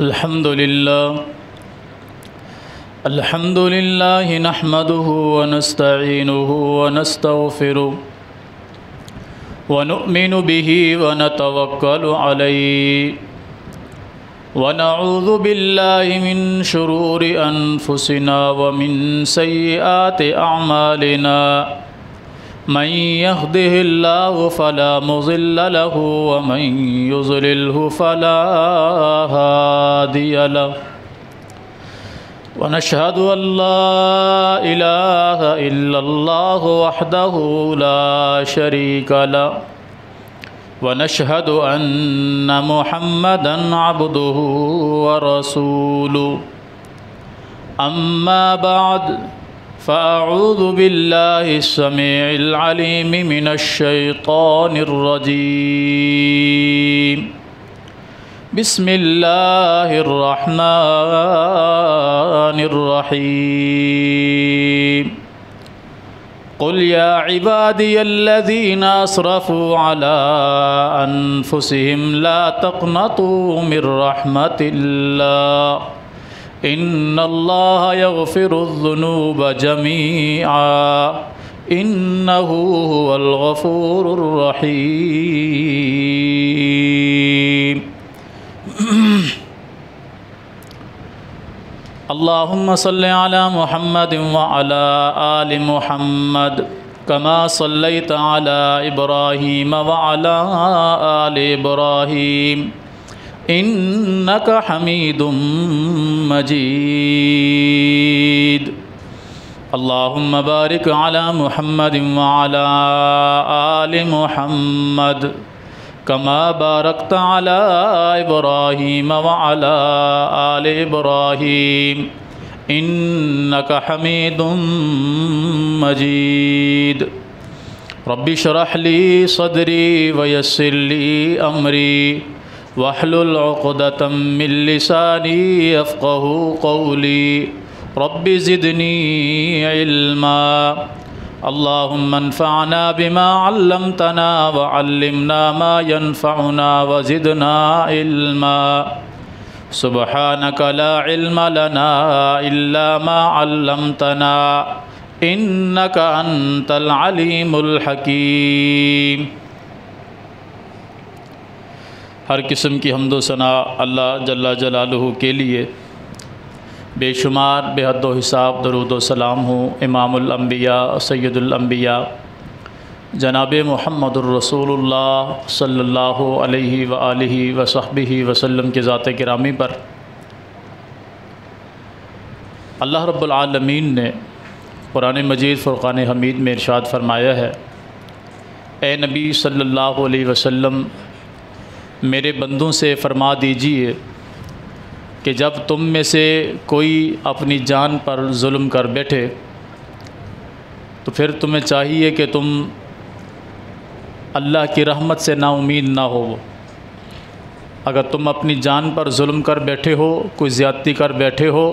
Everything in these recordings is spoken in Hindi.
अल्हम्दुलिल्लाह नहमदुहु व नस्तईनुहु व नस्तगफिरुहु व नु'मिनु बिही व नतवक्कलु अलैहि व नऊज़ु बिल्लाहि मिन शुरूरि अनफुसिना व मिन सय्यिआति अअमालिना मन यहदिहिल्लाहु फला मुज़िल्ल लहु व मन युज़लिल्हु फला हादिय लहु व नशहदु अल्ला इलाहा इल्लल्लाहु वहदहु ला शरीका लहु व नशहदु अन्न मुहम्मदन अब्दुहु व रसूलुहु अम्मा बअद फ़अऊज़ु बिल्लाहि अस्समीइल अलीम मिनश शैतानिर रजीम बिस्मिल्लाहिर रहमानिर रहीम क़ुल या इबादियल्लज़ीना अस्रफ़ू अला अनफुसिहिम ला तक़नतू मिर रहमतिल्लाह इन्नल्लाह यग़फ़िरुज़्ज़ुनूब जमीआ इन्नहु हुवल गफ़ूरुर रहीम। अल्लाहुम्मा सल्लि अला मुहम्मदिन व अला आलि मुहम्मद कमा सल्लैता अला इब्राहीम व अला आलि इब्राहीम इन्नका हमीदुम मजीद। अल्लाहुम्मा बारिक अला मुहम्मदिन व अला आलि मुहम्मद कमा बारकता अला इब्राहीम व अला आलि इब्राहीम इन्नका हमीदुम मजीद। रब्बि श्रह ली सदरी व यस्सिर ली अमरी वहलुल उक़दतम मिन लिसानी यफ़क़हू क़ौली रब्बि ज़िदनी इल्मा। अल्लाहुम्मा अन्फ़अना बिमा अल्लमतना व अल्लिमना मा यनफ़अुना व ज़िदना इल्मा। सुब्हानका ला इल्म लना इल्ला मा अल्लमतना इन्नका अंतल अलीमुल हकीम। हर किस्म की हम्द व सना अल्लाह जल्ला जलालुहु के लिए। बेशुमार बेहद हिसाब दरूद व सलाम हो इमामुल अंबिया सय्यदुल अंबिया जनाब मुहम्मदुर रसूलुल्लाह सल्लल्लाहु अलैहि व आलिहि व सहबिहि वसल्लम के ज़ात गिरामी पर अल्लाह रब्बुल आलमीन ने कुरान मजीद फ़ुरक़ान हमीद में इरशाद फरमाया है, ए नबी सल्लल्लाहु अलैहि वसल्लम मेरे बंदों से फरमा दीजिए कि जब तुम में से कोई अपनी जान पर जुल्म कर बैठे तो फिर तुम्हें चाहिए कि तुम अल्लाह की रहमत से नाउमीद ना हो। अगर तुम अपनी जान पर जुल्म कर बैठे हो, कोई ज़्यादती कर बैठे हो,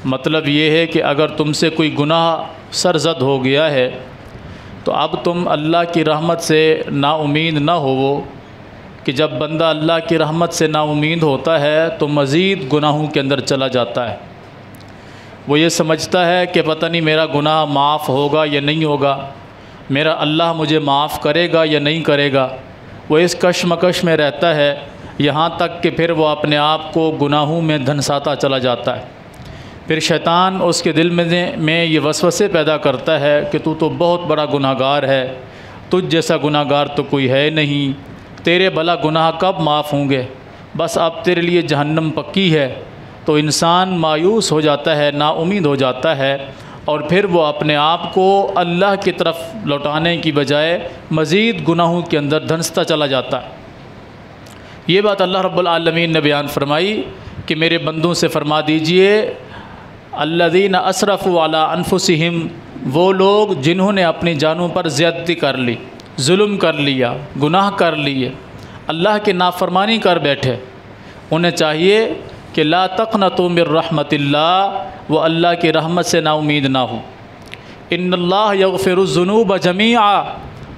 मतलब ये है कि अगर तुमसे कोई गुनाह सरज़द हो गया है तो अब तुम अल्लाह की रहमत से नाउमीद ना होवो कि जब बंदा अल्लाह की रहमत से नाउमीद होता है तो मज़ीद गुनाहों के अंदर चला जाता है। वो ये समझता है कि पता नहीं मेरा गुनाह माफ़ होगा या नहीं होगा, मेरा अल्लाह मुझे माफ़ करेगा या नहीं करेगा। वो इस कशमकश में रहता है, यहाँ तक कि फिर वो अपने आप को गुनाहों में धंसाता चला जाता है। फिर शैतान उसके दिल में ये वसवसे पैदा करता है कि तू तो बहुत बड़ा गुनाहगार है, तुझ जैसा गुनाहगार तो कोई है नहीं, तेरे भला गुनाह कब माफ़ होंगे, बस अब तेरे लिए जहन्नम पक्की है। तो इंसान मायूस हो जाता है, नाउमीद हो जाता है और फिर वो अपने आप को अल्लाह की तरफ लौटाने की बजाय मज़ीद गुनाहों के अंदर धंसता चला जाता है। ये बात अल्लाह रब्बुल आलमीन ने बयान फरमाई कि मेरे बंदों से फरमा दीजिए अल्लज़ीना असरफ़ू अला अनफुसिहिम, वो लोग जिन्होंने अपनी जानों पर ज़्यादती कर ली, जुल्म कर लिया, गुनाह कर लिए, अल्लाह की नाफरमानी कर बैठे, उन्हें चाहिए कि ला तक़नतू मिर रहमतिल्लाह, वो अल्लाह की रहमत से नाउमीद ना हो। इन्नल्लाह यग़फ़िरुज़्ज़ुनूब जमीआ,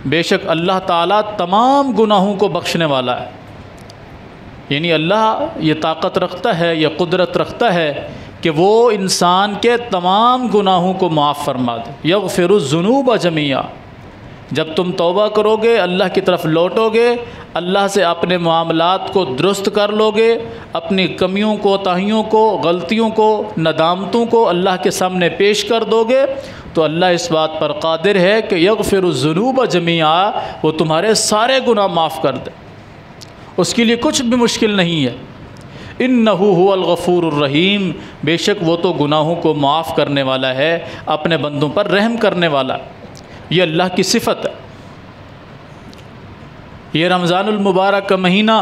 बेशक अल्लाह ताला तमाम गुनाहों को बख्शने वाला है। यानी अल्लाह ये ताकत रखता है, यह कुदरत रखता है कि वो इंसान के तमाम गुनाहों को माफ़ फरमा दे। यग़फ़िरुज़्ज़ुनूब जमीआ, जब तुम तौबा करोगे, अल्लाह की तरफ लौटोगे, अल्लाह से अपने मामलात को दुरुस्त कर लोगे, अपनी कमियों को, ताहियों को, गलतियों को, नदामतों को अल्लाह के सामने पेश कर दोगे, तो अल्लाह इस बात पर कादिर है कि यग़फ़िरुज़्ज़ुनूब जमीआ, वो तुम्हारे सारे गुनाह माफ़ कर दे। उसके लिए कुछ भी मुश्किल नहीं है। इन्नहु हुवल गफ़ूरुर रहीम, बेशक वो तो गुनाहों को माफ़ करने वाला है, अपने बंदों पर रहम करने वाला। ये अल्लाह की सिफत है। ये रमज़ानुल मुबारक का महीना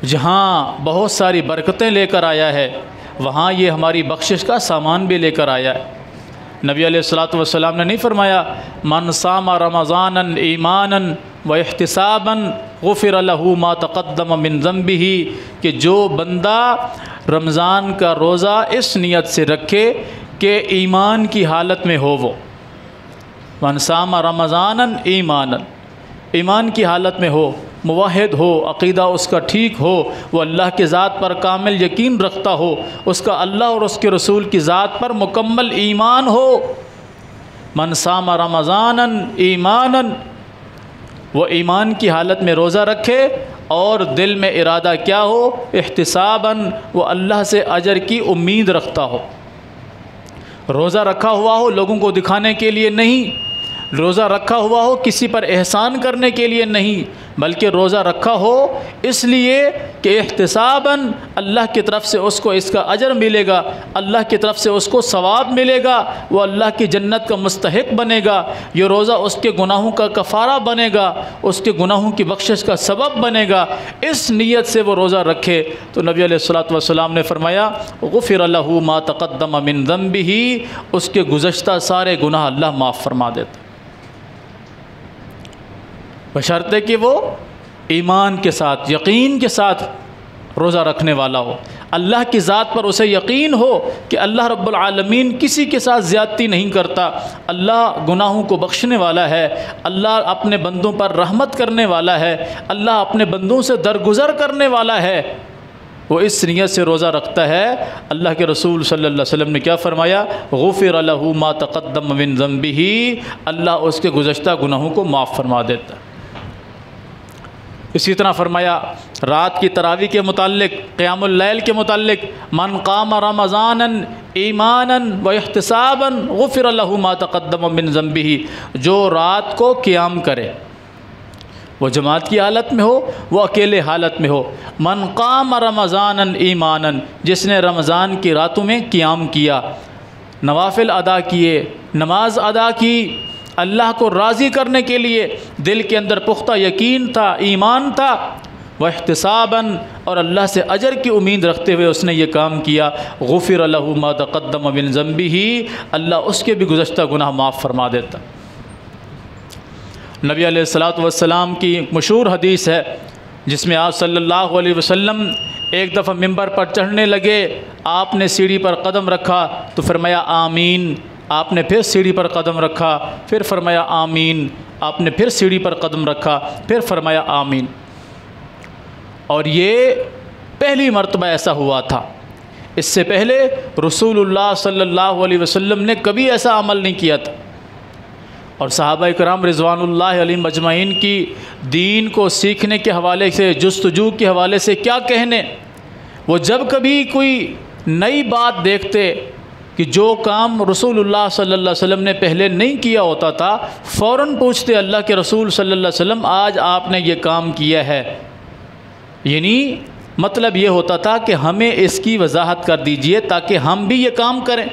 जहाँ बहुत सारी बरकतें लेकर आया है, वहाँ ये हमारी बख्शिश का सामान भी लेकर आया है। नबी अलैहिस्सलातु वस्सलाम ने नहीं फरमाया मन सामा रमज़ानन ईमानन व इहतिसाबन गुफ़िर लहू मा तक़द्दम मिन ज़ंबिही, कि जो बंदा रमज़ान का रोज़ा इस नियत से रखे कि ईमान की हालत में हो, वो मन सामा रमज़ानन ईमानन, ईमान की हालत में हो, मुवाहिद हो, अक़ीदा उसका ठीक हो, वो अल्लाह की ज़ात पर कामिल यकीन रखता हो, उसका अल्लाह और उसके रसूल की ज़ात पर मुकम्मल ईमान हो। मन सामा रमज़ानन ईमानन, वो ईमान की हालत में रोज़ा रखे और दिल में इरादा क्या हो, इहतिसाबन, वो अल्लाह से अजर की उम्मीद रखता हो। रोज़ा रखा हुआ हो लोगों को दिखाने के लिए नहीं, रोज़ा रखा हुआ हो किसी पर एहसान करने के लिए नहीं, बल्कि रोज़ा रखा हो इसलिए कि इहतिसाबन, अल्लाह की तरफ से उसको इसका अजर मिलेगा, अल्लाह की तरफ से उसको सवाब मिलेगा, वो अल्लाह की जन्नत का मुस्तहिक बनेगा, ये रोज़ा उसके गुनाहों का कफ़ारा बनेगा, उसके गुनाहों की बख्शिश का सबब बनेगा। इस नीयत से वो रोज़ा रखे तो नबी अलैहिस्सलातु वस्सलाम ने फरमाया गुफ़िर लहू मा तक़द्दम मिन ज़ंबिही, उसके गुज़श्ता सारे गुनाह अल्लाह माफ़ फरमा देता, बशर्ते कि वो ईमान के साथ, यकीन के साथ रोज़ा रखने वाला हो, अल्लाह की ज़ात पर उसे यकीन हो कि अल्लाह रब्बुल आलमीन किसी के साथ ज़्यादती नहीं करता, अल्लाह गुनाहों को बख्शने वाला है, अल्लाह अपने बंदों पर रहमत करने वाला है, अल्लाह अपने बंदों से दरगुज़र करने वाला है। वो इस नीयत से रोज़ा रखता है। अल्लाह के रसूल सल्लल्लाहु अलैहि वसल्लम ने क्या फ़रमाया, गुफ़िर लहू मा तक़द्दम मिन ज़ंबिही, अल्लाह उसके गुज़श्ता गुनाहों को माफ़ फरमा देता। इसी तरह फरमाया रात की तरावी के मुताल्लिक़, क़ियामुल लैल के मुताल्लिक़, मन क़ाम रमज़ानन ईमानन व इहतिसाबन गुफ़िर लहू मा तक़द्दम मिन ज़ंबिही, जो रात को क़ियाम करे, वो जमात की हालत में हो, वो अकेले हालत में हो। मन क़ाम रमज़ानन ईमानन, जिसने रमज़ान की रातों में क़ियाम किया, नवाफिल अदा किए, नमाज अदा की, अल्लाह को राज़ी करने के लिए दिल के अंदर पुख्ता यकीन था, ईमान था, व इहतिसाबन, और अल्लाह से अजर की उम्मीद रखते हुए उसने ये काम किया, गुफ़िर लहू मा तक़द्दम मिन ज़ंबिही, अल्लाह उसके भी गुज़श्ता गुनाह माफ़ फरमा देता। नबी अलैहिस्सलातु वस्सलाम की मशहूर हदीस है जिसमें आप सल्लल्लाहु अलैहि वसल्लम एक दफ़ा मिंबर पर चढ़ने लगे, आपने सीढ़ी पर कदम रखा तो फरमाया आमीन, आपने फिर सीढ़ी पर कदम रखा, फिर फरमाया आमीन, आपने फिर सीढ़ी पर कदम रखा, फिर फरमाया आमीन। और ये पहली मर्तबा ऐसा हुआ था, इससे पहले रसूलुल्लाह सल्लल्लाहु अलैहि वसल्लम ने कभी ऐसा अमल नहीं किया था। और सहाबा इकराम रिज़वानुल्लाह अलैहिम अजमईन की दीन को सीखने के हवाले से, जुस्तजू के हवाले से क्या कहने, वो जब कभी कोई नई बात देखते कि जो काम रसूलुल्लाह सल्लल्लाहु अलैहि वसल्लम ने पहले नहीं किया होता था, फ़ौरन पूछते अल्लाह के रसूल सल्लल्लाहु अलैहि वसल्लम आज आपने ये काम किया है। यानी मतलब ये होता था कि हमें इसकी वजाहत कर दीजिए ताकि हम भी ये काम करें,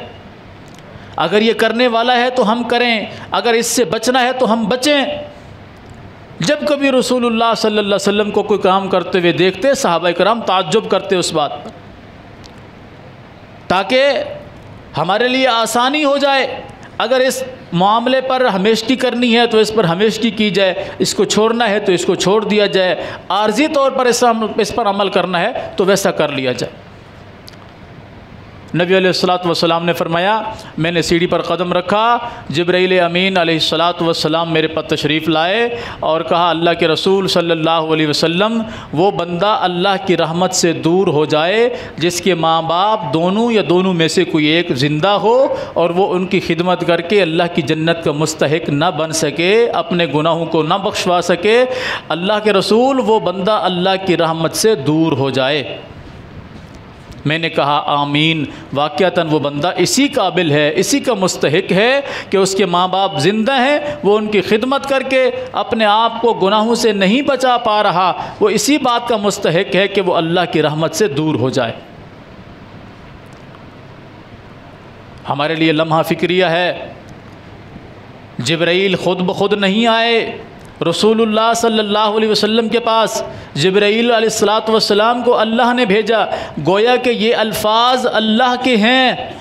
अगर ये करने वाला है तो हम करें, अगर इससे बचना है तो हम बचें। जब कभी रसूलुल्लाह सल्लल्लाहु अलैहि वसल्लम को कोई काम करते हुए देखते, सहाबा किराम ताज्जुब करते उस बात पर, ताकि हमारे लिए आसानी हो जाए। अगर इस मामले पर हमेशगी करनी है तो इस पर हमेशगी की जाए, इसको छोड़ना है तो इसको छोड़ दिया जाए, आर्जी तौर पर इस पर अमल करना है तो वैसा कर लिया जाए। नबी अलैहिस्सलातु वस्सलाम ने फरमाया, मैंने सीढ़ी पर कदम रखा, जिब्राईल अमीन अलैहिस्सलातु वस्सलाम मेरे पर तशरीफ़ लाए और कहा, अल्लाह के रसूल सल्लल्लाहु अलैहि वसल्लम, वो बंदा अल्लाह की रहमत से दूर हो जाए जिसके माँ बाप दोनों या दोनों में से कोई एक ज़िंदा हो और वो उनकी खिदमत करके अल्लाह की जन्नत का मुस्तहिक न बन सके, अपने गुनाहों को न बख्शवा सके। अल्लाह के रसूल, वो बंदा अल्लाह की रहमत से दूर हो जाए। मैंने कहा आमीन। वाक़अतन वो बंदा इसी काबिल है, इसी का मुस्तहिक है कि उसके माँ बाप ज़िंदा हैं, वो उनकी खिदमत करके अपने आप को गुनाहों से नहीं बचा पा रहा, वो इसी बात का मुस्तहिक है कि वो अल्लाह की रहमत से दूर हो जाए। हमारे लिए लम्हा फ़िक्रिया है, जिब्राईल ख़ुद ब खुद नहीं आए रसूलुल्लाह सल्लल्लाहु अलैहि वसल्लम के पास। जिब्राईल अलैहिस्सलातु वस्सलाम को अल्लाह ने भेजा। गोया कि ये अल्फाज अल्लाह के हैं।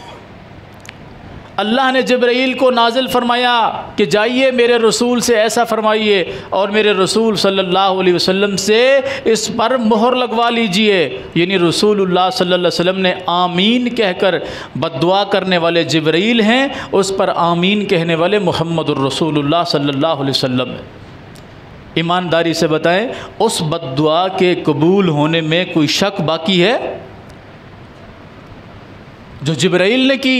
अल्लाह ने जिब्राईल को नाजिल फरमाया कि जाइए मेरे रसूल से ऐसा फरमाइए और मेरे रसूल सल्लल्लाहु अलैहि वसल्लम से इस पर मोहर लगवा लीजिए। यानी रसूलुल्लाह सल्लल्लाहु अलैहि वसल्लम ने आमीन कहकर बद्दुआ करने वाले जिब्राईल हैं, उस पर आमीन कहने वाले मुहम्मदुर रसूलुल्लाह सल्लल्लाहु अलैहि वसल्लम हैं। ईमानदारी से बताएं, उस बद्दुआ के कबूल होने में कोई शक बाकी है? जो जिब्राईल ने की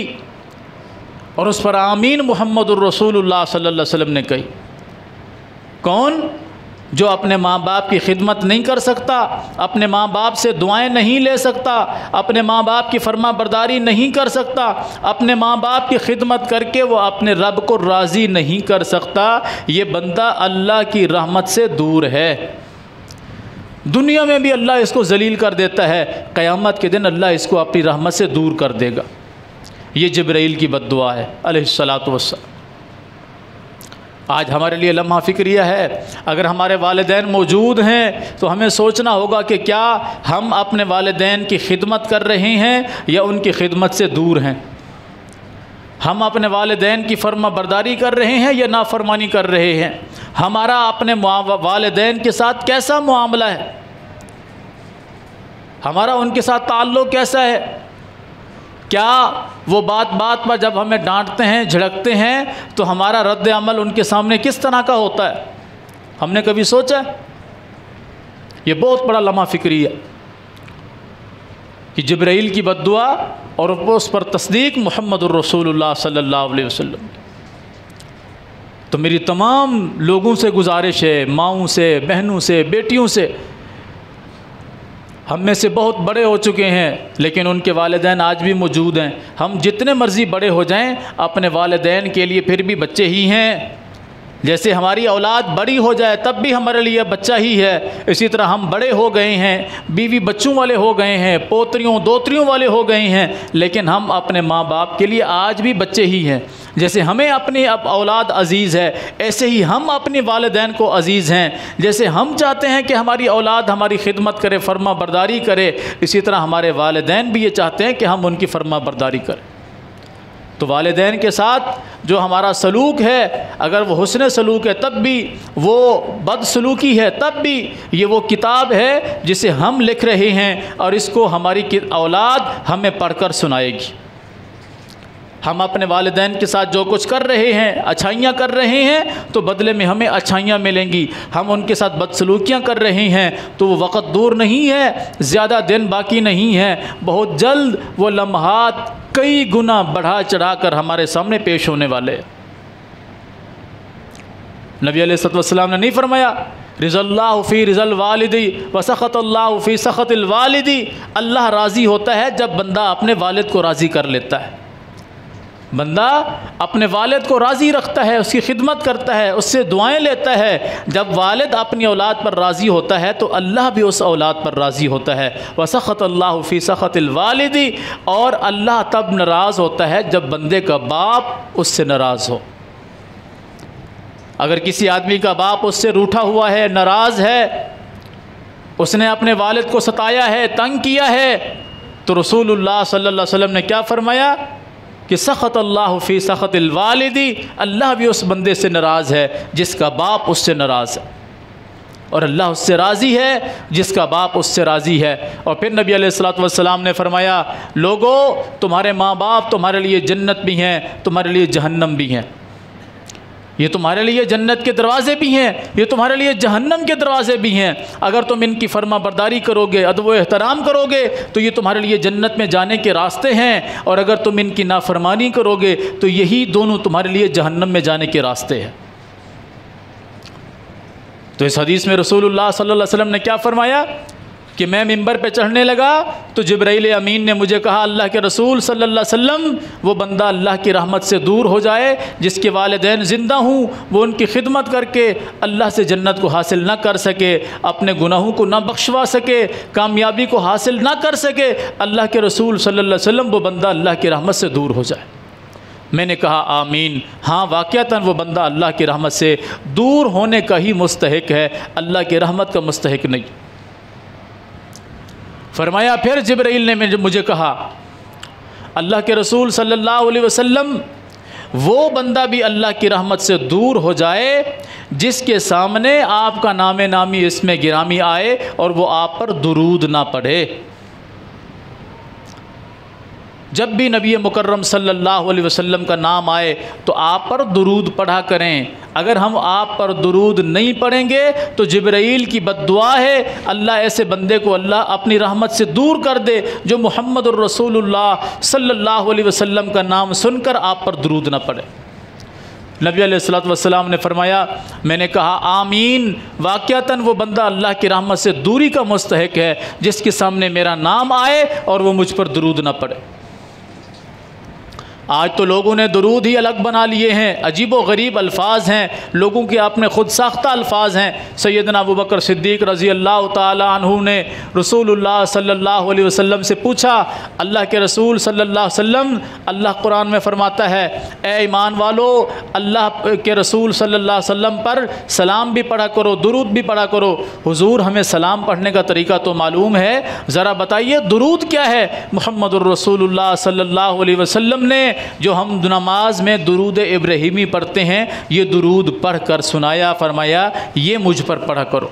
और उस पर आमीन मुहम्मदुर रसूलुल्लाह सल्लल्लाहु अलैहि वसल्लम ने कही। कौन? जो अपने माँ बाप की खिदमत नहीं कर सकता, अपने माँ बाप से दुआएं नहीं ले सकता, अपने माँ बाप की फर्मा बरदारी नहीं कर सकता, अपने माँ बाप की खिदमत करके वो अपने रब को राज़ी नहीं कर सकता, ये बंदा अल्लाह की रहमत से दूर है। दुनिया में भी अल्लाह इसको जलील कर देता है, क़यामत के दिन अल्लाह इसको अपनी रहमत से दूर कर देगा। ये जिब्राईल की बद्दुआ है अलैहिस्सलातु वस्सलाम। आज हमारे लिए लम्हा फ़िक्रिया है, अगर हमारे वालिदैन मौजूद हैं तो हमें सोचना होगा कि क्या हम अपने वालिदैन की खिदमत कर रहे हैं या उनकी खिदमत से दूर हैं। हम अपने वालिदैन की फर्मा बरदारी कर रहे हैं या नाफरमानी कर रहे हैं। हमारा अपने वालिदैन के साथ कैसा मुआमला है, हमारा उनके साथ ताल्लुक़ कैसा है। क्या वो बात बात पर जब हमें डांटते हैं, झिड़कते हैं, तो हमारा रद्द अमल उनके सामने किस तरह का होता है? हमने कभी सोचा? ये बहुत बड़ा लम्हा फ़िक्री है कि जिब्राईल की बद्दुआ और उस पर तस्दीक मुहम्मदुर रसूलुल्लाह सल्लल्लाहु अलैहि वसल्लम। तो मेरी तमाम लोगों से गुजारिश है, माओं से, बहनों से, बेटियों से, हम में से बहुत बड़े हो चुके हैं लेकिन उनके वालिदैन आज भी मौजूद हैं। हम जितने मर्ज़ी बड़े हो जाएं, अपने वालिदैन के लिए फिर भी बच्चे ही हैं। जैसे हमारी औलाद बड़ी हो जाए तब भी हमारे लिए बच्चा ही है, इसी तरह हम बड़े हो गए हैं, बीवी बच्चों वाले हो गए हैं, पोतरियों दोतरियों वाले हो गए हैं, लेकिन हम अपने माँ बाप के लिए आज भी बच्चे ही हैं। जैसे हमें अपनी अब औलाद अज़ीज़ है, ऐसे ही हम अपने वालिदैन को अज़ीज़ हैं। जैसे हम चाहते हैं कि हमारी औलाद हमारी खिदमत करे, फर्मा बरदारी करे, इसी तरह हमारे वालिदैन भी ये चाहते हैं कि हम उनकी फर्मा बरदारी करें। तो वालिदैन के साथ जो हमारा सलूक है, अगर वो हुस्न सलूक है तब भी, वो बदसलूकी है तब भी, ये वो किताब है जिसे हम लिख रहे हैं और इसको हमारी औलाद हमें पढ़कर सुनाएगी। हम अपने वालिदैन के साथ जो कुछ कर रहे हैं, अच्छाइयाँ कर रहे हैं, तो बदले में हमें अच्छाइयाँ मिलेंगी। हम उनके साथ बदसलूकियाँ कर रहे हैं तो वो वक़्त दूर नहीं है, ज़्यादा दिन बाकी नहीं है, बहुत जल्द वो लम्हात कई गुना बढ़ा चढ़ा कर हमारे सामने पेश होने वाले हैं। नबी अलैहिस्सलाम ने नहीं फरमाया रिज़ल्लाहु फ़ी रिज़ल वालिदी व सख़तल्लाहु फ़ी सख़तिल वालिदी। अल्लाह राज़ी होता है जब बंदा अपने वालिद को राज़ी कर लेता है। बंदा अपने वालिद को राज़ी रखता है, उसकी खिदमत करता है, उससे दुआएं लेता है। जब वालिद अपनी औलाद पर राज़ी होता है तो अल्लाह भी उस औलाद पर राज़ी होता है। वसख़तल्लाहु फ़ी सख़तिल वालिदी। और अल्लाह तब नाराज़ होता है जब बंदे का बाप उससे नाराज़ हो। अगर किसी आदमी का बाप उससे रूठा हुआ है, नाराज़ है, उसने अपने वालिद को सताया है, तंग किया है, तो रसूलुल्लाह सल्लल्लाहु अलैहि वसल्लम ने क्या फ़रमाया कि सख़तल्लाहु फ़ी सख़तिल वालिदी। अल्लाह भी उस बंदे से नाराज़ है जिसका बाप उससे नाराज़ है। और अल्लाह उससे राज़ी है जिसका बाप उससे राज़ी है। और फिर नबी अलैहिस्सलातु वस्सलाम ने फरमाया, लोगों, तुम्हारे माँ बाप तुम्हारे लिए जन्नत भी हैं, तुम्हारे लिए जहन्नम भी हैं। ये तुम्हारे लिए जन्नत के दरवाज़े भी हैं, ये तुम्हारे लिए जहन्नम के दरवाज़े भी हैं। अगर तुम इनकी फर्मा बरदारी करोगे, अदब व एहतराम करोगे, तो ये तुम्हारे लिए जन्नत में जाने के रास्ते हैं, और अगर तुम इनकी नाफरमानी करोगे तो यही दोनों तुम्हारे लिए जहन्नम में जाने के रास्ते हैं। तो इस हदीस में रसूलुल्लाह सल्लल्लाहु अलैहि वसल्लम ने क्या फरमाया कि मैं मिंबर पे चढ़ने लगा तो जिब्राइल अमीन ने मुझे कहा, अल्लाह के रसूल सल्लल्लाहु अलैहि वसल्लम, वो बंदा अल्लाह की रहमत से दूर हो जाए जिसके वालिदैन ज़िंदा हूँ, वो उनकी खिदमत करके अल्लाह से जन्नत को हासिल ना कर सके, अपने गुनाहों को ना बख्शवा सके, कामयाबी को हासिल ना कर सके, अल्लाह के रसूल सल्लल्लाहु अलैहि वसल्लम, वो बंदा अल्लाह की रहमत से दूर हो जाए। मैंने कहा आमीन। हाँ, वाक़यातन वो बंदा अल्लाह की रहमत से दूर होने का ही मुस्तहिक है, अल्लाह की रहमत का मुस्तहिक नहीं। फरमाया फिर जिब्राइल ने मुझे कहा, अल्लाह के रसूल सल्लल्लाहु अलैहि वसल्लम, वो बंदा भी अल्लाह की रहमत से दूर हो जाए जिसके सामने आपका नामे नामी इसमें गिरामी आए और वो आप पर दुरूद ना पढ़े। जब भी नबी मुकर्रम सल्लल्लाहु अलैहि वसल्लम का नाम आए तो आप पर दुरूद पढ़ा करें। अगर हम आप पर दुरूद नहीं पढ़ेंगे तो जिब्राइल की बद्दुआ है, अल्लाह ऐसे बंदे को अल्लाह अपनी रहमत से दूर कर दे जो मुहम्मदुर रसूलुल्लाह सल्लल्लाहु अलैहि वसल्लम का नाम सुनकर आप पर दुरूद न पढ़े। नबी अलैहिस्सलातु वस्सलाम ने फरमाया, मैंने कहा आमीन। वाक़यातन वो बंदा अल्लाह की रहमत से दूरी का मुस्तहिक है जिसके सामने मेरा नाम आए और वो मुझ पर दुरूद न पढ़े। आज तो लोगों ने दुरूद ही अलग बना लिए हैं, अजीब व गरीब अल्फाज हैं, लोगों के अपने ख़ुद साख्ता अल्फाज हैं। सैयदना अबू बकर सिद्दीक़ रज़ी अल्लाह ताला अन्हु ने रसूलुल्लाह सल्लल्लाहु अलैहि वसल्लम से पूछा, अल्लाह के रसूल सल्लल्लाहु अलैहि वसल्लम, अल्लाह कुरान में फ़रमाता है, ए ईमान वालो, अल्लाह के रसूल सल्लल्लाहु अलैहि वसल्लम पर सलाम भी पढ़ा करो, दुरूद भी पढ़ा करो। हुजूर, हमें सलाम पढ़ने का तरीका तो मालूम है, ज़रा बताइए दुरूद क्या है? मुहम्मदुर रसूलुल्लाह सल्लल्लाहु अलैहि वसल्लम ने जो हम नमाज में दुरूद इब्राहिमी पढ़ते हैं, ये दुरूद पढ़ कर सुनाया, फरमाया ये मुझ पर पढ़ा करो,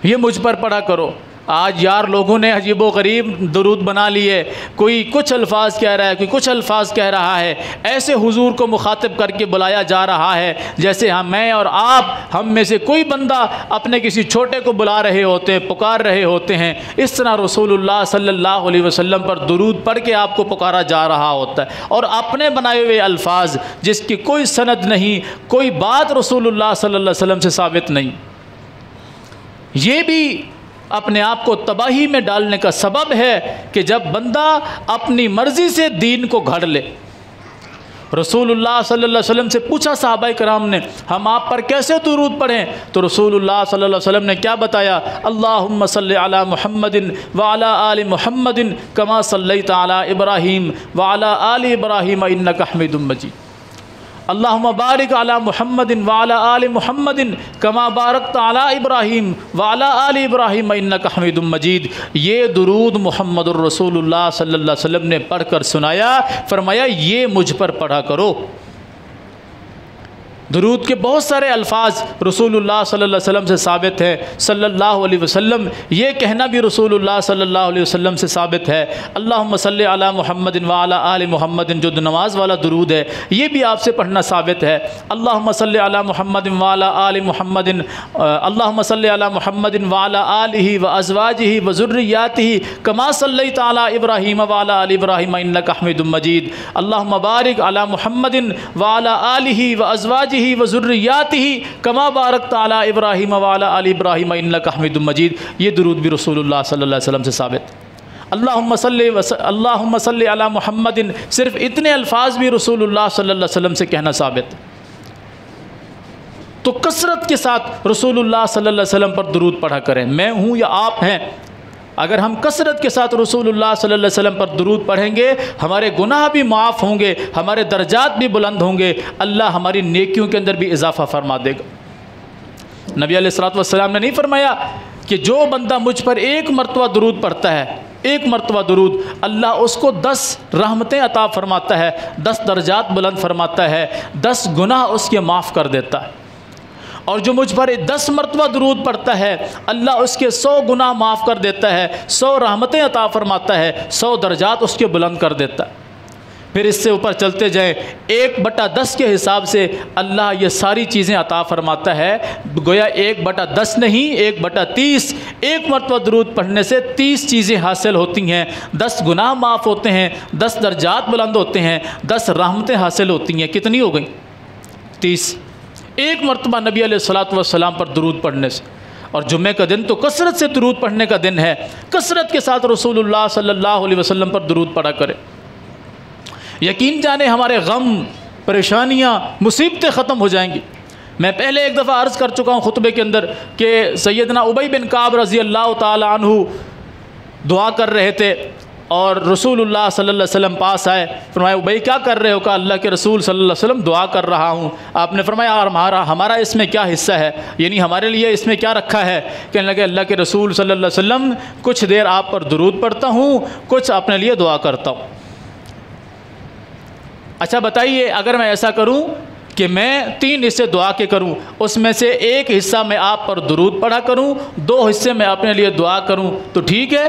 ये मुझ पर पढ़ा करो। आज यार लोगों ने अजीब व गरीब दुरूद बना लिए, कोई कुछ अल्फाज कह रहा है, कोई कुछ अल्फाज कह रहा है, ऐसे हुजूर को मुखातिब करके बुलाया जा रहा है जैसे मैं और आप, हम में से कोई बंदा अपने किसी छोटे को बुला रहे होते हैं, पुकार रहे होते हैं। इस तरह रसूलुल्लाह सल्लल्लाहु अलैहि वसल्लम पर दुरूद पढ़ के आपको पुकारा जा रहा होता है, और अपने बनाए हुए अल्फाज जिसकी कोई सनद नहीं, कोई बात रसूलुल्लाह सल्लल्लाहु अलैहि वसल्लम से साबित नहीं, ये भी अपने आप को तबाही में डालने का सबब है कि जब बंदा अपनी मर्ज़ी से दीन को घड़ ले। रसूलुल्लाह सल्लल्लाहु अलैहि वसल्लम से पूछा सहाबाए कराम ने, हम आप पर कैसे दुरूद पढ़ें? तो रसूलुल्लाह सल्लल्लाहु अलैहि वसल्लम ने क्या बताया? अल्लाहुम्मा सल्लि अला मुहम्मदिन व अला आलि मुहम्मदिन कमा सल्लैता अला इब्राहीम व अला आलि इब्राहीम इन्नका हमीदुम मजीद। अल्लाहुम्मा बारिक अला मुहम्मदिन व अला आलि मुहम्मदिन कमा बारकता अला इब्राहीम व अला आलि इब्राहीम इन्नका हमीदुम मजीद। ये दुरूद मुहम्मदुर रसूलुल्लाह सल्लल्लाहु अलैहि वसल्लम ने पढ़कर सुनाया, फरमाया ये मुझ पर पढ़ा करो। दुरूद के बहुत सारे अल्फाज रसूलुल्लाह सल्लल्लाहु अलैहि वसल्लम से साबित है। सल्लल्लाहु अलैहि वसल्लम, ये कहना भी रसूलुल्लाह सल्लल्लाहु अलैहि वसल्लम से साबित है। अल्लाहुम्मा सल्लि अला मुहम्मदिन व अला आलि मुहम्मदिन, जो नमाज वाला दुरूद है, ये भी आपसे पढ़ना साबित है। अल्लाहुम्मा सल्लि अला मुहम्मदिन व अला आलि मुहम्मदिन, अल्लाहुम्मा सल्लि अला मुहम्मदिन व अला आलिहि व अज़वाजिहि व ज़ुर्रिय्यातिहि कमा सल्लैता अला इब्राहीम व अला आलि इब्राहीम इन्नका हमीदुम मजीद। अल्लाहुम्मा बारिक अला मुहम्मदिन व अला आलिहि व अज़वाजिहि व ज़ुर्रिय्यातिहि कमा बारकता अला इब्राहीम व अला आलि इब्राहीम इन्नका हमीदुम मजीद। ये दुरूद भी रसूलुल्लाह सल्लल्लाहु अलैहि वसल्लम से साबित। अल्लाहुम्मा सल्लि अला मुहम्मदिन, सिर्फ इतने अल्फाज भी रसूलुल्लाह सल्लल्लाहु अलैहि वसल्लम से कहना साबित। तो कसरत के साथ रसूलुल्लाह सल्लल्लाहु अलैहि वसल्लम पर दुरूद पढ़ा करें। मैं हूँ या आप हैं, अगर हम कसरत के साथ रसूलुल्लाह सल्लल्लाहु अलैहि वसल्लम पर दुरूद पढ़ेंगे, हमारे गुनाह भी माफ़ होंगे, हमारे दर्जात भी बुलंद होंगे, अल्लाह हमारी नेकियों के अंदर भी इजाफ़ा फरमा देगा। नबी अलैहिस्सलातु वस्सलाम ने नहीं फरमाया कि जो बंदा मुझ पर एक मरतबा दुरूद पढ़ता है, एक मरतबा दुरूद, अल्लाह उसको 10 रहमतें अता फरमाता है, 10 दर्जात बुलंद फरमाता है, 10 गुनाह उसके माफ़ कर देता है। और जो मुझ पर 10 मरतबा दुरूद पढ़ता है अल्लाह उसके 100 गुनाह माफ़ कर देता है, 100 रहमतें अता फरमाता है, 100 दर्जात उसके बुलंद कर देता है। फिर इससे ऊपर चलते जाएं, 1/10 के हिसाब से अल्लाह ये सारी चीज़ें अता फरमाता है। गोया 1/10 नहीं, 1/30। 1 मरतबा दुरूद पढ़ने से 30 चीज़ें हासिल होती हैं। 10 गुनाह माफ़ होते हैं, 10 दर्जात बुलंद होते हैं, 10 रहमतें हासिल होती हैं। कितनी हो गई? 30। 1 मरतबा नबी अलैहिस्सलातु वस्सलाम पर दुरूद पढ़ने से। और जुम्मे का दिन तो कसरत से दुरूद पढ़ने का दिन है। कसरत के साथ रसूलुल्लाह सल्लल्लाहु अलैहि वसल्लम पर दुरूद पढ़ा करें। यकीन जाने हमारे गम, परेशानियाँ, मुसीबतें ख़त्म हो जाएंगी। मैं पहले एक दफ़ा अर्ज़ कर चुका हूँ खुतबे के अंदर कि सैयदना उबई बिन काब रज़ी अल्लाह ताला अन्हु दुआ कर रहे थे और रसूलुल्लाह सल्लल्लाहु अलैहि वसल्लम पास आए। फरमाया उबई क्या कर रहे हो? कहा अल्लाह के रसूल सल्लल्लाहु अलैहि वसल्लम दुआ कर रहा हूँ। आपने फरमाया और हमारा इसमें क्या हिस्सा है, यानी हमारे लिए इसमें क्या रखा है? कहने लगे अल्लाह के रसूल सल्लल्लाहु अलैहि वसल्लम कुछ देर आप पर दुरूद पढ़ता हूँ, कुछ अपने लिए दुआ करता हूँ। अच्छा बताइए, अगर मैं ऐसा करूं कि मैं 3 हिस्से दुआ के करूं, उसमें से 1 हिस्सा मैं आप पर दुरूद पढ़ा करूं, 2 हिस्से मैं अपने लिए दुआ करूं, तो ठीक है?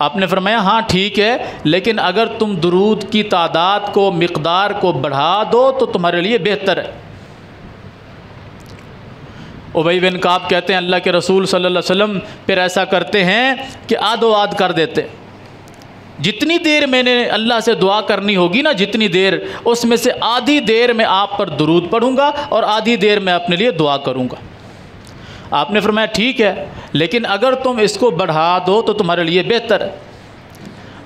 आपने फरमाया हाँ ठीक है, लेकिन अगर तुम दुरूद की तादाद को, मिक़दार को बढ़ा दो तो तुम्हारे लिए बेहतर है। उबई बिन काब कहते हैं अल्लाह के रसूल सल्लल्लाहु अलैहि वसल्लम फिर ऐसा करते हैं कि आधो आध कर देते। जितनी देर मैंने अल्लाह से दुआ करनी होगी ना, जितनी देर, उसमें से आधी देर मैं आप पर दुरूद पढ़ूंगा और आधी देर मैं अपने लिए दुआ करूंगा। आपने फरमाया ठीक है, लेकिन अगर तुम इसको बढ़ा दो तो तुम्हारे लिए बेहतर है।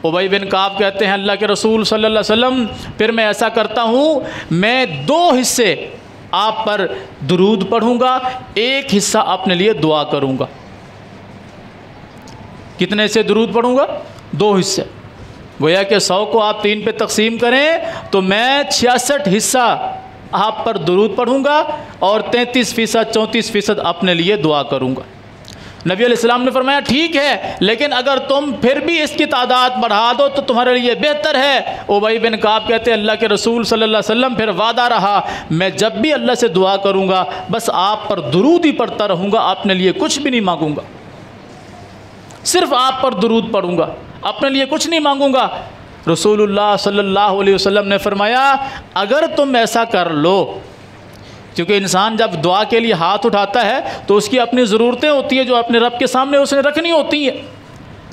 उबई बिन काब कहते हैं अल्लाह के रसूल सल्लल्लाहु अलैहि वसल्लम फिर मैं ऐसा करता हूँ, मैं 2 हिस्से आप पर दुरूद पढ़ूंगा, 1 हिस्सा अपने लिए दुआ करूंगा। कितने से दुरूद पढ़ूंगा? 2 हिस्से। गोया कि 100 को आप 3 पे तकसीम करें तो मैं 66 हिस्सा आप पर दुरूद पढ़ूंगा और 33% 34% अपने लिए दुआ करूंगा। नबी अलैहिस्सलाम ने फरमाया ठीक है, लेकिन अगर तुम फिर भी इसकी तादाद बढ़ा दो तो तुम्हारे लिए बेहतर है। उबई बिन काब कहते हैं अल्लाह के रसूल सल्लल्लाहु अलैहि वसल्लम फिर वादा रहा, मैं जब भी अल्लाह से दुआ करूंगा बस आप पर दुरूद ही पढ़ता रहूँगा, अपने लिए कुछ भी नहीं मांगूंगा, सिर्फ आप पर दुरूद पढ़ूंगा, अपने लिए कुछ नहीं मांगूंगा। रसूलुल्लाह सल्लल्लाहु अलैहि वसल्लम ने फरमाया अगर तुम ऐसा कर लो, क्योंकि इंसान जब दुआ के लिए हाथ उठाता है तो उसकी अपनी ज़रूरतें होती है जो अपने रब के सामने उसने रखनी होती है,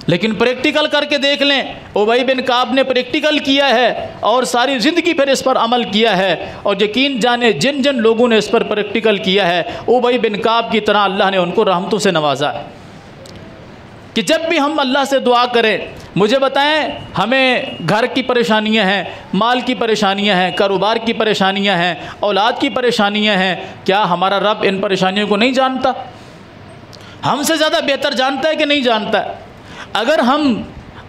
लेकिन प्रैक्टिकल करके देख लें। उबई बिन काब ने प्रैक्टिकल किया है और सारी ज़िंदगी फिर इस पर अमल किया है, और यकीन जाने जिन जिन लोगों ने इस पर प्रैक्टिकल किया है उबई बिन काब की तरह अल्लाह ने उनको रहमतों से नवाजा है कि जब भी हम अल्लाह से दुआ करें, मुझे बताएं हमें घर की परेशानियां हैं, माल की परेशानियां हैं, कारोबार की परेशानियां हैं, औलाद की परेशानियां हैं, क्या हमारा रब इन परेशानियों को नहीं जानता? हमसे ज़्यादा बेहतर जानता है कि नहीं जानता है? अगर हम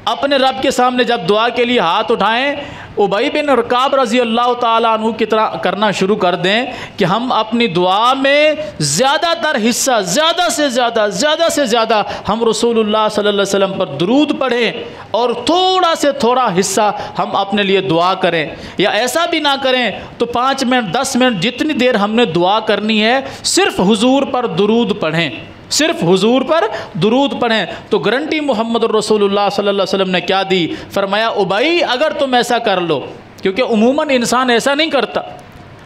अपने रब के सामने जब दुआ के लिए हाथ उठाएं, उबई बिन काब रज़ी अल्लाह ताला अन्हु की तरह करना शुरू कर दें कि हम अपनी दुआ में ज़्यादातर हिस्सा, ज़्यादा से ज़्यादा हम रसूलुल्लाह सल्लल्लाहु अलैहि वसल्लम पर दुरूद पढ़ें और थोड़ा से थोड़ा हिस्सा हम अपने लिए दुआ करें। या ऐसा भी ना करें तो 5 मिनट 10 मिनट जितनी देर हमने दुआ करनी है सिर्फ़ हुजूर पर दुरूद पढ़ें, सिर्फ हुजूर पर दुरूद पढ़ें। तो गारंटी मोहम्मद रसूलुल्लाह सल्लल्लाहु अलैहि वसल्लम ने क्या दी? फरमाया उबई अगर तुम ऐसा कर लो, क्योंकि उमूमन इंसान ऐसा नहीं करता,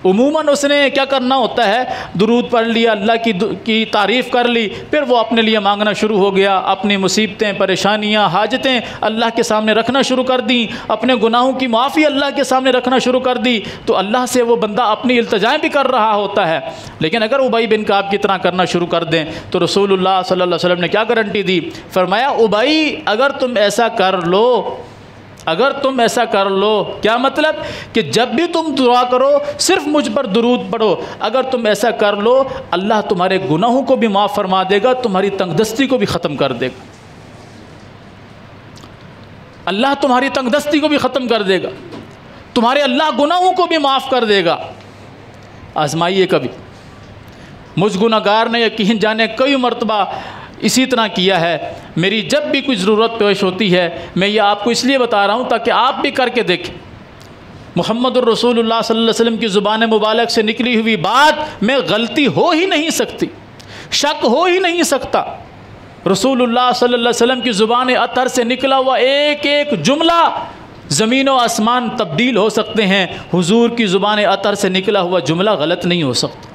उमूमन उसने क्या करना होता है, दुरूद पढ़ लिया, अल्लाह की तारीफ़ कर ली, फिर वो अपने लिए मांगना शुरू हो गया, अपनी मुसीबतें, परेशानियां, हाजतें अल्लाह के सामने रखना शुरू कर दी, अपने गुनाहों की माफ़ी अल्लाह के सामने रखना शुरू कर दी। तो अल्लाह से वो बंदा अपनी इल्तिजाएं भी कर रहा होता है। लेकिन अगर उबई बिन काब की तरह करना शुरू कर दें तो रसूलुल्लाह सल्लल्लाहु अलैहि वसल्लम ने क्या गारंटी दी? फरमाया उबई अगर तुम ऐसा कर लो, अगर तुम ऐसा कर लो, क्या मतलब कि जब भी तुम दुआ करो सिर्फ मुझ पर दुरूद पढ़ो, अगर तुम ऐसा कर लो अल्लाह तुम्हारे गुनाहों को भी माफ़ फरमा देगा, तुम्हारी तंगदस्ती को भी ख़त्म कर देगा, अल्लाह तुम्हारी तंगदस्ती को भी ख़त्म कर देगा, तुम्हारे अल्लाह गुनाहों को भी माफ़ कर देगा। आजमाइए कभी, मुझ गुनाहगार ने यकीन जाने कई मरतबा इसी तरह किया है। मेरी जब भी कोई ज़रूरत पेश होती है, मैं ये आपको इसलिए बता रहा हूँ ताकि आप भी करके देखें। मुहम्मदुर रसूलुल्लाह सल्लल्लाहु अलैहि वसल्लम की ज़ुबान मुबारक से निकली हुई बात में गलती हो ही नहीं सकती, शक हो ही नहीं सकता। रसूलुल्लाह सल्लल्लाहु अलैहि वसल्लम की ज़ुबान अतहर से निकला हुआ एक एक जुमला, ज़मीन व आसमान तब्दील हो सकते हैं, हुजूर की ज़ुबान अतहर से निकला हुआ जुमला गलत नहीं हो सकता,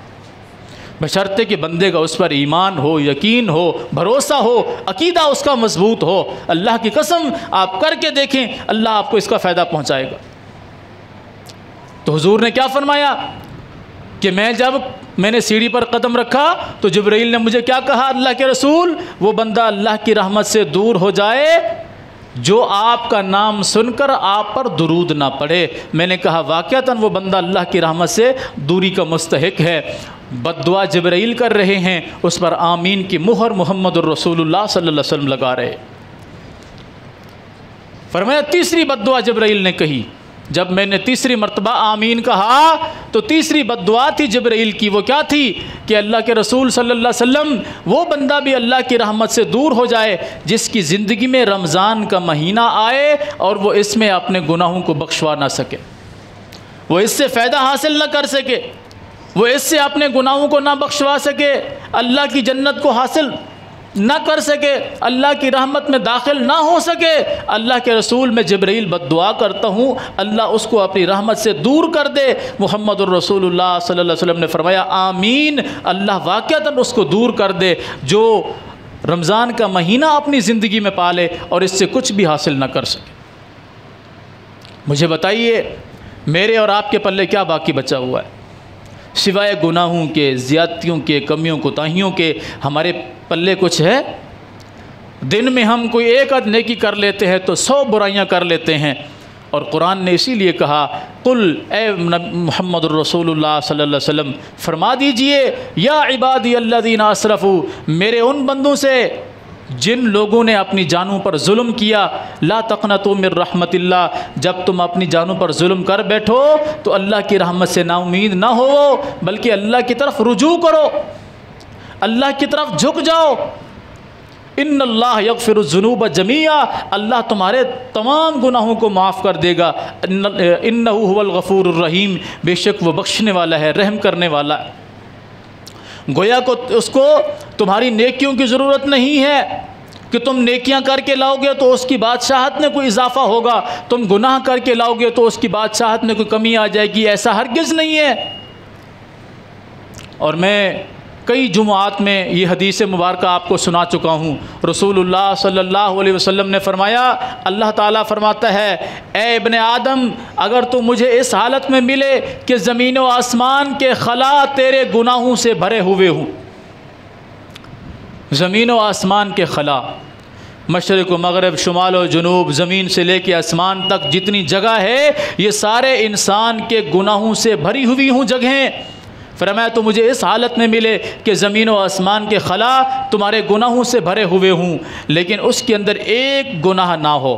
बशर्ते कि बंदे का उस पर ईमान हो, यकीन हो, भरोसा हो, अकीदा उसका मजबूत हो। अल्लाह की कसम आप करके देखें, अल्लाह आपको इसका फ़ायदा पहुँचाएगा। तो हुजूर ने क्या फरमाया कि मैंने सीढ़ी पर कदम रखा तो जिब्राइल ने मुझे क्या कहा, अल्लाह के रसूल, वो बंदा अल्लाह की रहमत से दूर हो जाए जो आपका नाम सुनकर आप पर दुरूद ना पढ़े। मैंने कहा वाक़अतन वो बंदा अल्लाह की रहमत से दूरी का मुस्तहिक है। बद्दुआ जिब्राइल कर रहे हैं, उस पर आमीन की मुहर मुहम्मदुर रसूलुल्लाह सल्लल्लाहु अलैहि वसल्लम लगा रहे। फरमाया तीसरी बद्दुआ जिब्राइल ने कही। जब मैंने तीसरी मर्तबा आमीन कहा तो तीसरी बद्दुआ थी जिब्राइल की। वो क्या थी कि अल्लाह के रसूल सल्लल्लाहु अलैहि वसल्लम वो बंदा भी अल्लाह की रहमत से दूर हो जाए जिसकी ज़िंदगी में रमज़ान का महीना आए और वो इसमें अपने गुनाहों को बख्शवा ना सके, वो इससे फ़ायदा हासिल ना कर सके, वो इससे अपने गुनाहों को ना बख्शवा सके, अल्लाह की जन्नत को हासिल ना कर सके, अल्लाह की रहमत में दाखिल ना हो सके। अल्लाह के रसूल में जिब्राइल बद्दुआ करता हूँ अल्लाह उसको अपनी रहमत से दूर कर दे। मुहम्मदुर रसूलुल्लाह सल्लल्लाहु अलैहि वसल्लम ने फरमाया आमीन, अल्लाह वाक़अतन उसको दूर कर दे जो रमज़ान का महीना अपनी ज़िंदगी में पाले और इससे कुछ भी हासिल ना कर सके। मुझे बताइए मेरे और आपके पल्ले क्या बाकी बचा हुआ है सिवाय गुनाहों के, ज़्यादतियों के, कमियों कोताहियों के? हमारे पल्ले कुछ है? दिन में हम कोई एक आध नेकी कर लेते हैं तो 100 बुराइयां कर लेते हैं। और कुरान ने इसीलिए कहा कुल ए मुहम्मदुर रसूलुल्लाह सल्लल्लाहु अलैहि वसल्लम फरमा दीजिए या इबादी अल्लज़ीना असरफ़ू, मेरे उन बंदों से जिन लोगों ने अपनी जानों पर जुल्म किया, ला तक़नतू मिर रहमतिल्लाह, जब तुम अपनी जानों पर जुल्म कर बैठो तो अल्लाह की रहमत से नाउमीद ना हो, बल्कि अल्लाह की तरफ रुजू करो, अल्लाह की तरफ झुक जाओ। इन्नल्लाह यग़फ़िरुज़्ज़ुनूब जमीआ, अल्लाह तुम्हारे तमाम गुनाहों को माफ़ कर देगा। इन्नहु हुवल गफ़ूरुर रहीम, बेशक वो बख्शने वाला है, रहम करने वाला है। गोया को उसको तुम्हारी नेकियों की ज़रूरत नहीं है कि तुम नेकियां करके लाओगे तो उसकी बादशाहत में कोई इजाफा होगा, तुम गुनाह करके लाओगे तो उसकी बादशाहत में कोई कमी आ जाएगी, ऐसा हरगिज़ नहीं है। और मैं कई जुमुआत में ये हदीस मुबारक आपको सुना चुका हूँ। रसूलुल्लाह सल्लल्लाहु अलैहि वसल्लम ने फरमाया, अल्लाह ताला फरमाता है ए इब्ने आदम, अगर तू मुझे इस हालत में मिले कि ज़मीन व आसमान के खला तेरे गुनाहों से भरे हुए हूँ, ज़मीन व आसमान के खला, मशरिक़ व मग़रिब, शुमाल व जुनूब, ज़मीन से लेके आसमान तक जितनी जगह है ये सारे इंसान के गुनाहों से भरी हुई हूँ जगहें। फरमाया तो मुझे इस हालत में मिले कि ज़मीन व आसमान के खला तुम्हारे गुनाहों से भरे हुए हूँ, लेकिन उसके अंदर एक गुनाह ना हो।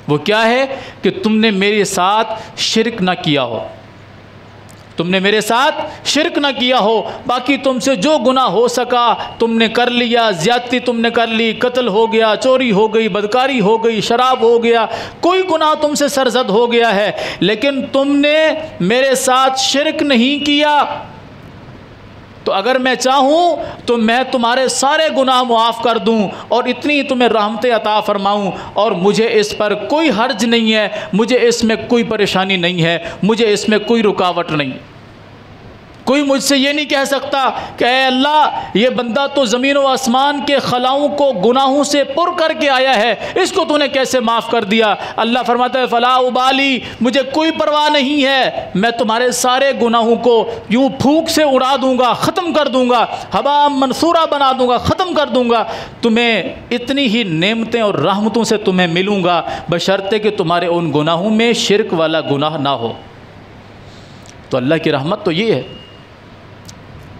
वो क्या है कि तुमने मेरे साथ शिरक ना किया हो, तुमने मेरे साथ शिरक ना किया हो, बाकी तुमसे जो गुनाह हो सका तुमने कर लिया। ज़्यादती तुमने कर ली, कत्ल हो गया, चोरी हो गई, बदकारी हो गई, शराब हो गया, कोई गुनाह तुमसे सरजद हो गया है, लेकिन तुमने मेरे साथ शिरक नहीं किया। तो अगर मैं चाहूँ तो मैं तुम्हारे सारे गुनाह मुआफ़ कर दूँ और इतनी तुम्हें रहमतें अता फ़रमाऊँ, और मुझे इस पर कोई हर्ज नहीं है, मुझे इसमें कोई परेशानी नहीं है, मुझे इसमें कोई रुकावट नहीं। कोई मुझसे ये नहीं कह सकता कि ऐ अल्लाह ये बंदा तो ज़मीन व आसमान के खलाओं को गुनाहों से पुर करके आया है, इसको तूने कैसे माफ़ कर दिया। अल्लाह फरमाता है फ़ला उबाली, मुझे कोई परवाह नहीं है, मैं तुम्हारे सारे गुनाहों को यूँ फूंक से उड़ा दूँगा, ख़त्म कर दूँगा, हवा मंसूरा बना दूँगा, ख़त्म कर दूँगा। तुम्हें इतनी ही नेमतें और रहमतों से तुम्हें मिलूँगा, बशर्ते कि तुम्हारे उन गुनाहों में शिरक वाला गुनाह ना हो। तो अल्लाह की रहमत तो ये है।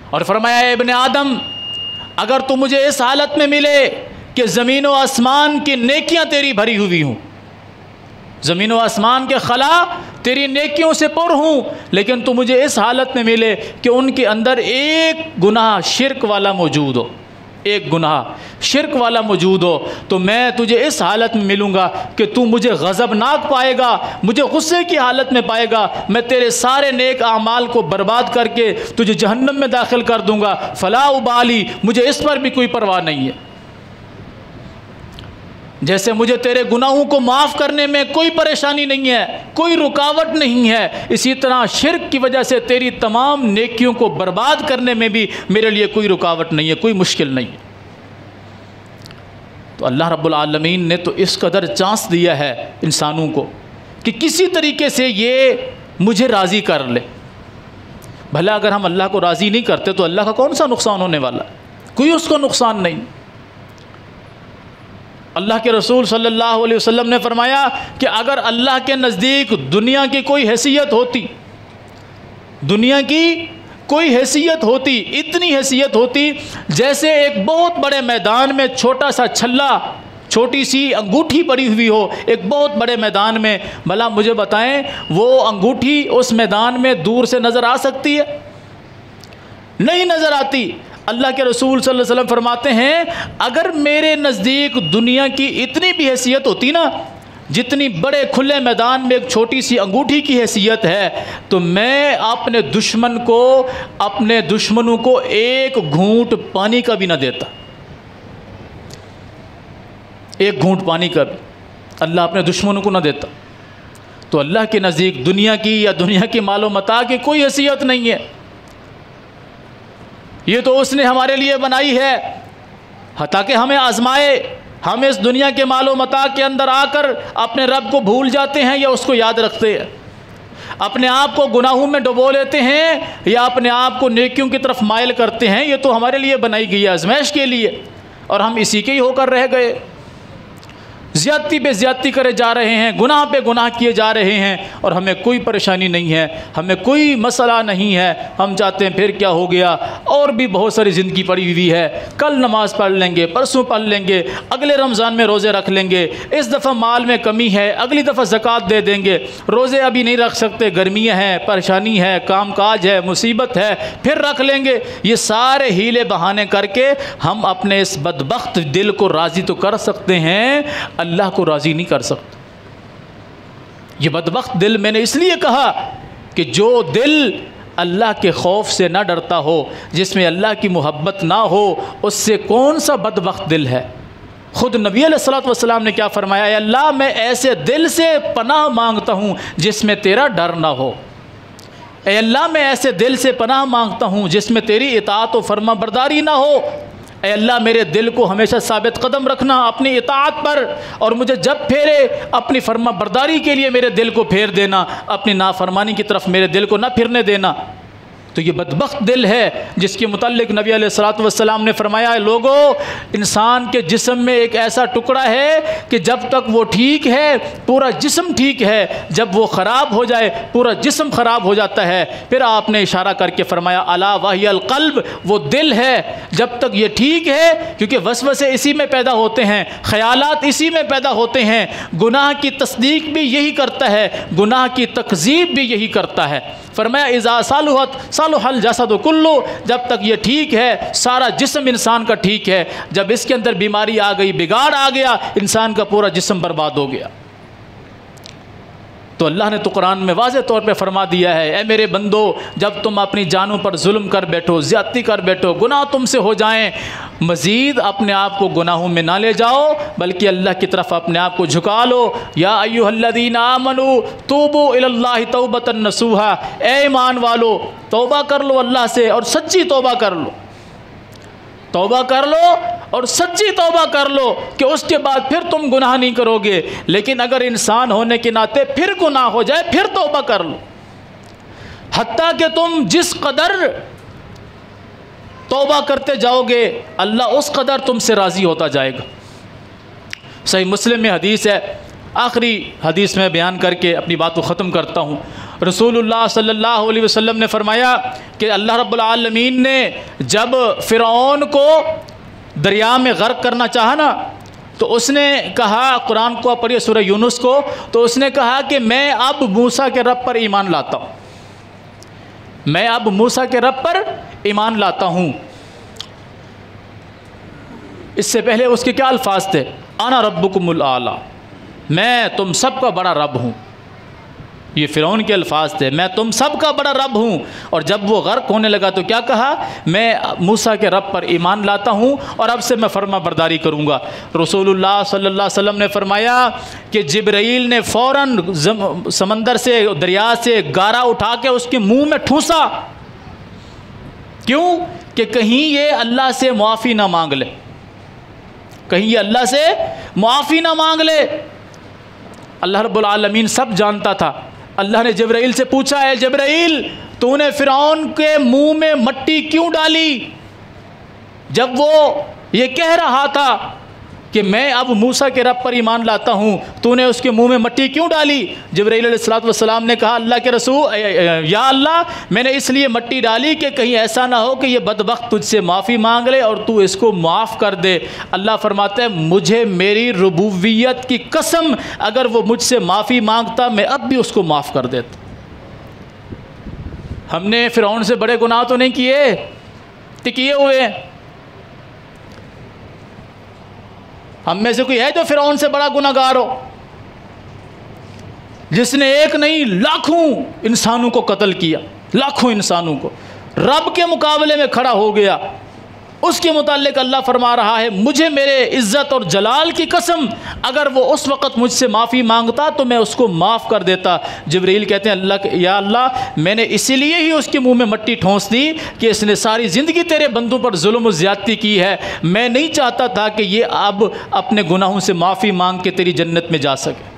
और फरमाया इब्ने आदम, अगर तू मुझे इस हालत में मिले कि ज़मीन व आसमान की नेकियां तेरी भरी हुई हूँ, ज़मीन व आसमान के खला तेरी नेकियों से पुर हूँ, लेकिन तू मुझे इस हालत में मिले कि उनके अंदर एक गुनाह शिरक वाला मौजूद हो, एक गुनाह शिर्क वाला मौजूद हो, तो मैं तुझे इस हालत में मिलूँगा कि तू मुझे गज़बनाक पाएगा, मुझे गुस्से की हालत में पाएगा, मैं तेरे सारे नेक आमाल को बर्बाद करके तुझे जहन्नम में दाखिल कर दूँगा। फ़ला उबाली, मुझे इस पर भी कोई परवाह नहीं है। जैसे मुझे तेरे गुनाहों को माफ़ करने में कोई परेशानी नहीं है, कोई रुकावट नहीं है, इसी तरह शिर्क की वजह से तेरी तमाम नेकियों को बर्बाद करने में भी मेरे लिए कोई रुकावट नहीं है, कोई मुश्किल नहीं है। तो अल्लाह रब्बुल आलमीन ने तो इस कदर चांस दिया है इंसानों को कि किसी तरीके से ये मुझे राज़ी कर ले। भला अगर हम अल्लाह को राज़ी नहीं करते तो अल्लाह का कौन सा नुकसान होने वाला, कोई उसको नुकसान नहीं। अल्लाह के रसूल सल्लल्लाहु अलैहि वसल्लम ने फरमाया कि अगर अल्लाह के नज़दीक दुनिया की कोई हैसियत होती, दुनिया की कोई हैसियत होती, इतनी हैसियत होती जैसे एक बहुत बड़े मैदान में छोटा सा छल्ला, छोटी सी अंगूठी पड़ी हुई हो एक बहुत बड़े मैदान में, भला मुझे बताएं वो अंगूठी उस मैदान में दूर से नज़र आ सकती है? नहीं नज़र आती। अल्लाह के रसूल सल्लल्लाहु अलैहि वसल्लम फरमाते हैं अगर मेरे नज़दीक दुनिया की इतनी भी हैसियत होती ना, जितनी बड़े खुले मैदान में एक छोटी सी अंगूठी की हैसियत है, तो मैं अपने दुश्मन को, अपने दुश्मनों को एक घूंट पानी का भी ना देता, एक घूंट पानी का भी अल्लाह अपने दुश्मनों को ना देता। तो अल्लाह के नज़दीक दुनिया की या दुनिया की मालो मता की कोई हैसियत नहीं है। ये तो उसने हमारे लिए बनाई है ताकि हमें आजमाए। हम इस दुनिया के मालो मता के अंदर आकर अपने रब को भूल जाते हैं या उसको याद रखते हैं, अपने आप को गुनाहों में डुबो लेते हैं या अपने आप को नेकियों की तरफ माइल करते हैं। ये तो हमारे लिए बनाई गई है आजमाइश के लिए, और हम इसी के ही होकर रह गए। ज़्यादती पे ज़्यादती करे जा रहे हैं, गुनाह पे गुनाह किए जा रहे हैं, और हमें कोई परेशानी नहीं है, हमें कोई मसला नहीं है। हम चाहते हैं फिर क्या हो गया, और भी बहुत सारी ज़िंदगी पड़ी हुई है, कल नमाज़ पढ़ लेंगे, परसों पढ़ लेंगे, अगले रमज़ान में रोज़े रख लेंगे, इस दफ़ा माल में कमी है अगली दफ़ा ज़कात दे देंगे, रोज़े अभी नहीं रख सकते, गर्मियाँ हैं, परेशानी है, काम काज है, मुसीबत है, फिर रख लेंगे। ये सारे हीले बहाने करके हम अपने इस बदबख्त दिल को राज़ी तो कर सकते हैं, अल्लाह को राज़ी नहीं कर सकते। ये बदबख्त दिल मैंने इसलिए कहा कि जो दिल अल्लाह के खौफ से ना डरता हो, जिसमें अल्लाह की मोहब्बत ना हो, उससे कौन सा बदबख्त दिल है। ख़ुद नबी अलैहिस्सलातु वस्सलाम ने क्या फरमाया, अल्लाह मैं ऐसे दिल से पनाह मांगता हूँ जिसमें तेरा डर ना हो। अल्लाह मैं ऐसे दिल से पनाह मांगता हूँ जिसमें तेरी इताअत व फर्मा बरदारी ना हो। अल्लाह मेरे दिल को हमेशा साबित कदम रखना अपनी इताअत पर, और मुझे जब फेरे अपनी फर्मा बरदारी के लिए मेरे दिल को फेर देना, अपनी नाफरमानी की तरफ मेरे दिल को ना फिरने देना। तो ये बदबख्त दिल है जिसके मुतल्लिक नबी अलैहिस्सलातु वस्सलाम ने फरमाया है, लोगों इंसान के जिस्म में एक ऐसा टुकड़ा है कि जब तक वो ठीक है पूरा जिस्म ठीक है, जब वो ख़राब हो जाए पूरा जिस्म ख़राब हो जाता है। फिर आपने इशारा करके फरमाया अला वहियल क़ल्ब, वो दिल है जब तक ये ठीक है, क्योंकि वसवसे इसी में पैदा होते हैं, ख़यालात इसी में पैदा होते हैं, गुनाह की तस्दीक भी यही करता है, गुनाह की तकज़ीब भी यही करता है। फरमाया इज़ा सालुहत सालुहल जसदु कुल्लु, जब तक ये ठीक है सारा जिस्म इंसान का ठीक है, जब इसके अंदर बीमारी आ गई, बिगाड़ आ गया, इंसान का पूरा जिस्म बर्बाद हो गया। तो अल्लाह ने तो कुरान में वाज़ेह तौर पे फरमा दिया है, ए मेरे बंदो जब तुम अपनी जानों पर जुल्म कर बैठो, ज़्यादती कर बैठो, गुनाह तुमसे हो जाएं, मज़ीद अपने आप को गुनाहों में ना ले जाओ, बल्कि अल्लाह की तरफ अपने आप को झुका लो। या अय्युहल्लज़ीना आमनू तूबू इलल्लाहि तौबतन नसूहा, ए ईमान वालो तौबा कर लो अल्लाह से और सच्ची तौबा कर लो, तौबा कर लो और सच्ची तौबा कर लो कि उसके बाद फिर तुम गुनाह नहीं करोगे। लेकिन अगर इंसान होने के नाते फिर गुनाह हो जाए फिर तौबा कर लो, हत्ता कि तुम जिस कदर तौबा करते जाओगे अल्लाह उस कदर तुमसे राज़ी होता जाएगा। सही मुस्लिम में हदीस है, आखिरी हदीस में बयान करके अपनी बात को ख़त्म करता हूँ। रसूलुल्लाह सल्लल्लाहु अलैहि वसल्लम ने फरमाया कि अल्लाह रब्बुल आलमीन ने जब फ़िरऔन को दरिया में गर्क करना चाहा ना, तो उसने कहा, कुरान को पढ़िए सूरह यूनुस को, तो उसने कहा कि मैं अब मूसा के रब पर ईमान लाता हूँ, मैं अब मूसा के रब पर ईमान लाता हूँ। इससे पहले उसके क्या अल्फाज थे? अना रब्बुकुमुल आला, मैं तुम सबका बड़ा रब हूँ। ये फ़िरौन के अल्फाज थे, मैं तुम सबका बड़ा रब हूँ। और जब वो गर्क होने लगा तो क्या कहा? मैं मूसा के रब पर ईमान लाता हूँ और अब से मैं फर्मा बरदारी करूँगा। रसूलुल्लाह सल्लल्लाहु अलैहि वसल्लम ने फरमाया कि जिब्राईल ने फ़ौरन समंदर से, दरिया से गारा उठा के उसके मुँह में ठूंसा। क्यों? कि कहीं ये अल्लाह से मुआफ़ी ना मांग ले, कहीं ये अल्लाह से मुआफ़ी ना मांग ले। अल्लाह रब्बुल आलमीन सब जानता था। अल्लाह ने जिब्राईल से पूछा, है जिब्राईल तूने फ़िरौन के मुंह में मट्टी क्यों डाली? जब वो ये कह रहा था कि मैं अब मूसा के रब पर ईमान लाता हूँ, तूने उसके मुंह में मट्टी क्यों डाली? जिब्राईल अलैहिस्सलातु वस्सलाम ने कहा, अल्लाह के रसूल, या अल्लाह, मैंने इसलिए मट्टी डाली कि कहीं ऐसा ना हो कि ये बदबख्त तुझसे माफ़ी मांग ले और तू इसको माफ़ कर दे। अल्लाह फरमाते हैं, मुझे मेरी रुबूबियत की कसम, अगर वो मुझसे माफ़ी मांगता मैं अब भी उसको माफ़ कर देता। हमने फ़िरौन से बड़े गुनाह तो नहीं किए, तो किए हुए। हम में से कोई है जो फ़िरौन से बड़ा गुनाहगार हो, जिसने एक नहीं लाखों इंसानों को कत्ल किया, लाखों इंसानों को रब के मुकाबले में खड़ा हो गया? उसके मुताल्लिक अल्लाह फरमा रहा है, मुझे मेरे इज़्ज़त और जलाल की कसम, अगर वो उस वक़्त मुझसे माफ़ी मांगता तो मैं उसको माफ़ कर देता। जिब्रील कहते हैं, अल्लाह, या अल्लाह, मैंने इसीलिए ही उसके मुंह में मट्टी ठोंस दी कि इसने सारी ज़िंदगी तेरे बंदों पर जुल्म और ज़्यादती की है। मैं नहीं चाहता था कि ये अब अपने गुनाहों से माफ़ी मांग के तेरी जन्नत में जा सके।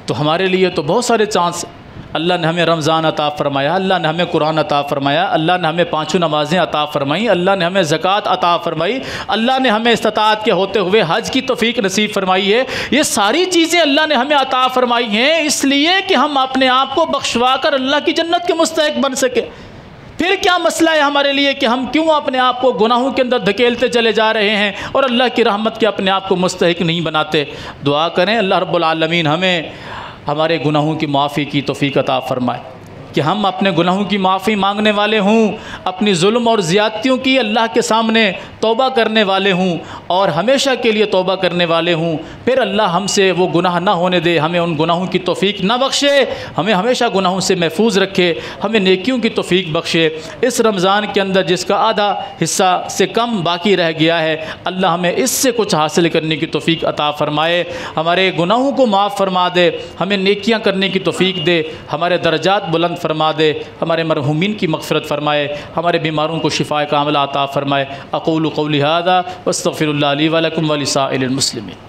तो हमारे लिए तो बहुत सारे चांस। अल्लाह ने हमें रमज़ान अता फ़रमाया, अल्लाह ने हमें कुरान अता फ़रमाया, अल्लाह ने हमें 5 नमाज़ें अता फ़रमाई, अल्लाह ने हमें ज़कात अता फ़रमाई, अल्लाह ने हमें इस्तिताअत के होते हुए हज की तौफ़ीक नसीब फ़रमाई है। ये सारी चीज़ें अल्लाह ने हमें अता फ़रमाई हैं इसलिए कि हम अपने आप को बख्शवा कर अल्लाह की जन्नत के मुस्तहिक़ बन सके। फिर क्या मसला है हमारे लिए कि हम क्यों अपने आप को गुनाहों के अंदर धकेलते चले जा रहे हैं और अल्लाह की रहमत के अपने आप को मुस्तहिक़ नहीं बनाते? दुआ करें अल्लाह रब्बुल आलमीन हमें हमारे गुनाहों की माफ़ी की तौफ़ीक अता फ़रमाए, कि हम अपने गुनाहों की माफ़ी मांगने वाले हों, अपनी जुल्म और ज़्यादतियों की अल्लाह के सामने तौबा करने वाले हों और हमेशा के लिए तौबा करने वाले हों। फिर अल्लाह हमसे वो गुनाह ना होने दे, हमें उन गुनाहों की तौफ़ीक ना बख्शे, हमें हमेशा गुनाहों से महफूज रखे, हमें नेकियों की तौफ़ीक बख्शे। इस रमज़ान के अंदर जिसका आधा हिस्सा से कम बाकी रह गया है, अल्लाह हमें इससे कुछ हासिल करने की तौफ़ीक अता फ़रमाए, हमारे गुनाहों को माफ़ फ़रमा दे, हमें नेकियां करने की तौफ़ीक दे, हमारे दर्जात बुलंद फरमा दे, हमारे मरहूमीन की मग़फ़िरत फ़रमाए, हमारे बीमारों को शिफ़ाए कामिला अता फ़रमाए। अक़ूलु क़ौली हाज़ा वस्तग़फ़िरुल्लाह ली व लकुम व लिसाइरिल मुस्लिमीन।